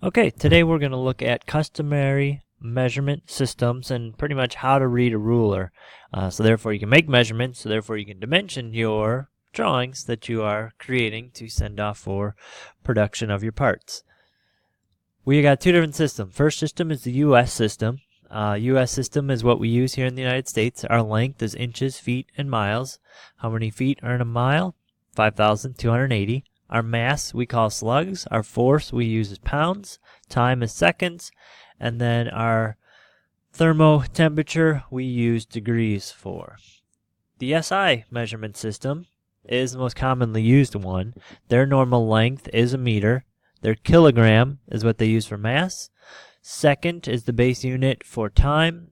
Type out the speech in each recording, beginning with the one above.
Okay, today we're going to look at customary measurement systems and pretty much how to read a ruler. So therefore you can make measurements, so therefore you can dimension your drawings that you are creating to send off for production of your parts. We got two different systems. First system is the US system. US system is what we use here in the United States. Our length is inches, feet, and miles. How many feet are in a mile? 5,280. Our mass we call slugs. Our force we use as pounds. Time is seconds. And then our thermotemperature we use degrees for. The SI measurement system is the most commonly used one. Their normal length is a meter. Their kilogram is what they use for mass. Second is the base unit for time.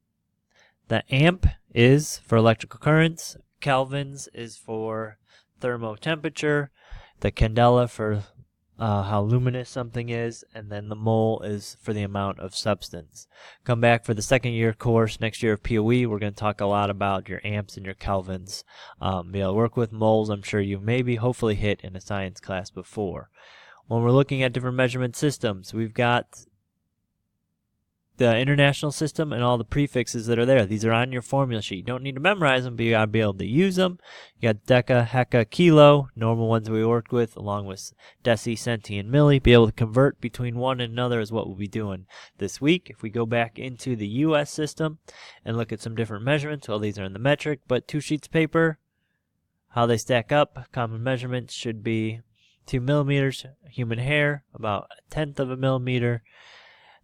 The amp is for electrical currents. Kelvins is for thermotemperature. The candela for how luminous something is, and then the mole is for the amount of substance. Come back for the second year course next year of POE. We're going to talk a lot about your amps and your kelvins. Be able to work with moles. I'm sure you maybe hopefully hit in a science class before. When we're looking at different measurement systems, we've got the international system and all the prefixes that are there. These are on your formula sheet. You don't need to memorize them, but you gotta be able to use them. You got deca, hecca, kilo, normal ones we worked with, along with deci, centi, and milli. Be able to convert between one and another is what we'll be doing this week. If we go back into the US system and look at some different measurements, well, these are in the metric, but 2 sheets of paper, how they stack up, common measurements should be 2 millimeters. Human hair, about 1/10 of a millimeter.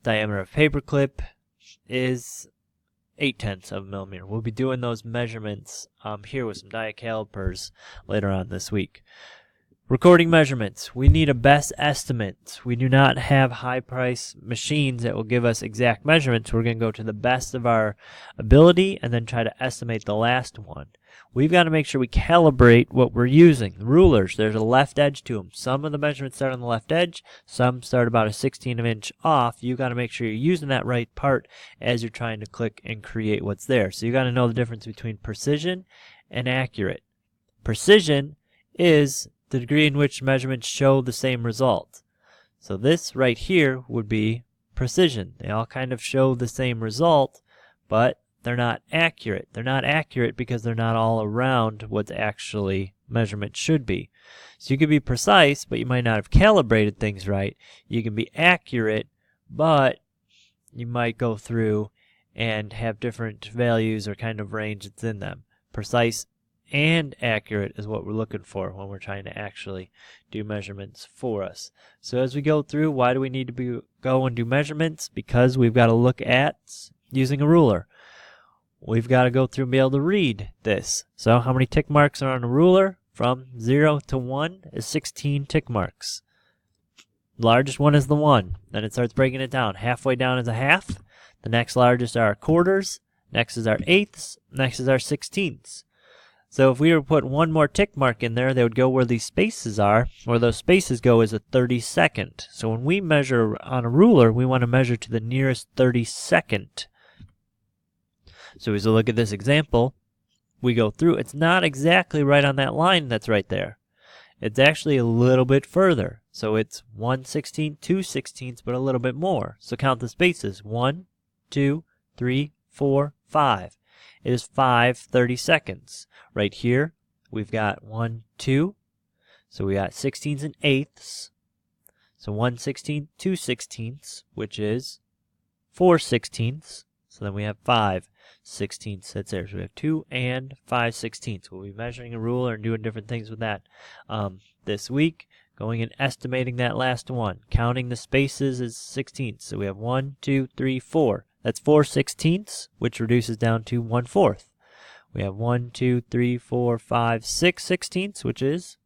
Diameter of paperclip is 0.8 of a millimeter. We'll be doing those measurements here with some diet calipers later on this week. Recording measurements. We need a best estimate. We do not have high price machines that will give us exact measurements. We're going to go to the best of our ability and then try to estimate the last one. We've got to make sure we calibrate what we're using. The rulers, there's a left edge to them. Some of the measurements start on the left edge. Some start about a 1/16 of an inch off. You got to make sure you're using that right part as you're trying to click and create what's there. So you got to know the difference between precision and accurate. Precision is the degree in which measurements show the same result. So this right here would be precision. They all kind of show the same result, but they're not accurate. They're not accurate because they're not all around what actually measurement should be. So you can be precise, but you might not have calibrated things right. You can be accurate, but you might go through and have different values or kind of range that's in them. Precise and accurate is what we're looking for when we're trying to actually do measurements for us. So as we go through, why do we need to go and do measurements? Because we've got to look at using a ruler. We've got to go through and be able to read this. So how many tick marks are on a ruler? From 0 to 1 is 16 tick marks. The largest one is the 1. Then it starts breaking it down. Halfway down is a half. The next largest are our quarters. Next is our eighths. Next is our sixteenths. So if we were to put one more tick mark in there, they would go where these spaces are. Where those spaces go is a 32nd. So when we measure on a ruler, we want to measure to the nearest 32nd. So as we look at this example, we go through. It's not exactly right on that line that's right there. It's actually a little bit further. So it's 1/16, 2/16, but a little bit more. So count the spaces. 1, 2, 3, 4, 5. It is 5 32nds. Right here, we've got 1, 2. So we got 16ths and eighths. So 1/16, 2/16, which is 4/16. So then we have 5/16 that's there. So we have 2 and 5/16. We'll be measuring a ruler and doing different things with that this week. Going and estimating that last one. Counting the spaces is 16ths. So we have 1, 2, 3, 4. That's 4/16, which reduces down to 1/4. We have 1, 2, 3, 4, 5, 6/16, which is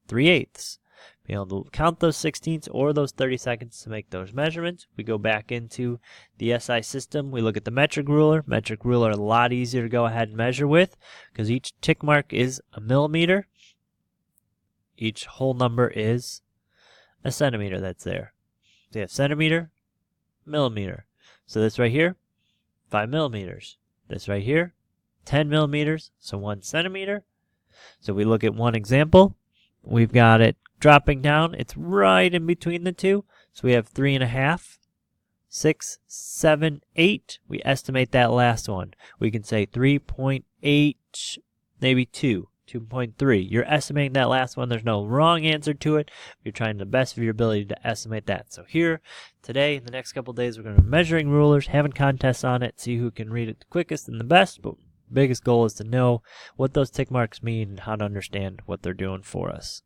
3/8. Be able to count those 16ths or those 32nds to make those measurements. We go back into the SI system. We look at the metric ruler. Metric ruler a lot easier to go ahead and measure with because each tick mark is a millimeter. Each whole number is a centimeter that's there. So you have centimeter, millimeter. So this right here, 5 millimeters. This right here, 10 millimeters, so 1 centimeter. So we look at one example. We've got it dropping down. It's right in between the two. So we have 3.5, 6, 7, 8. We estimate that last one. We can say 3.8, maybe 2, 2.3. You're estimating that last one. There's no wrong answer to it. You're trying the best of your ability to estimate that. So here, today, in the next couple of days, we're going to be measuring rulers, having contests on it, see who can read it the quickest and the best. But biggest goal is to know what those tick marks mean and how to understand what they're doing for us.